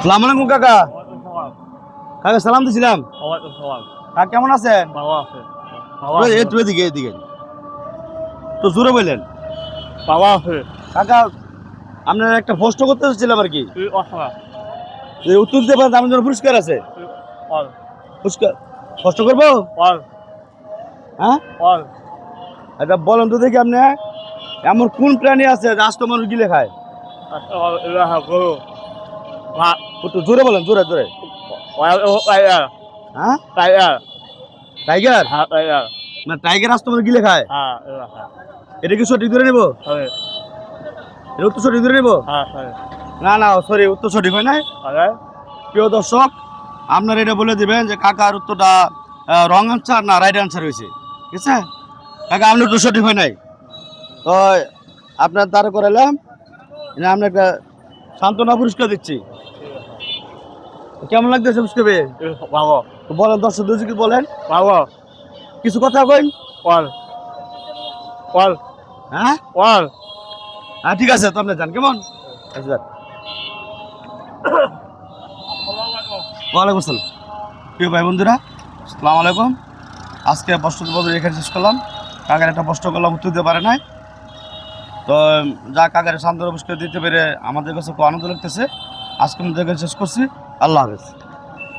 আসসালামু আলাইকুম কাকা। কাকা সালাম দিছিলাম। কাকা কেমন আছেন? একটু এদিকে এদিকে তো জোরে বললেন। কাকা আপনার একটা প্রশ্ন করতে চাচ্ছিলাম আর কি, যে উত্তর দিতে পারেন আমার জন্য পুরস্কার আছে। পুরস্কার কষ্ট করবো? হ্যাঁ এটা বলেন তো দেখি, আপনি এমন কোন প্রাণী আছে রাষ্ট্র মানুষ গিলে খায়? একটু জোরে বলেন, জোরে জোরে। হ্যাঁ টাইগার? না টাইগার রাষ্ট্র মানুষ গিলে খায়, এটা কি সঠিক ধরে নেবো? এটা উত্তর সঠিক ধরে নেবো? না না সরি, উত্তর সঠিক হয় নাই। প্রিয় দর্শক, আপনার এটা বলে দিবেন যে কাকার উত্তরটা রং আনসার না রাইট আনসার হয়েছে, ঠিক আছে? কাকা আপনার উত্তর সঠিক হয় নাই, তো আপনার দ্বারা করালাম, আমরা একটা সান্ত্বনা পুরস্কার দিচ্ছি। কেমন লাগতেছে পুরস্কার পেয়ে? বলেন দর্শক কি বলেন, কিছু কথা কইন। হ্যাঁ হ্যাঁ ঠিক আছে, তো আপনি যান, কেমন? ওয়ালাইকুম আসসালাম। প্রিয় ভাই বন্ধুরা, আসসালামু আলাইকুম। আজকে প্রশ্ন এখানে শেষ করলাম। কাকার একটা প্রশ্ন করলাম, উত্তর দিতে পারে নাই, তো যা কাকার সান্ত্বনা পুরস্কার দিতে পেরে আমাদের কাছে খুব আনন্দ লাগতেছে। আজকে আমাদের শেষ করছি। আল্লাহ হাফেজ।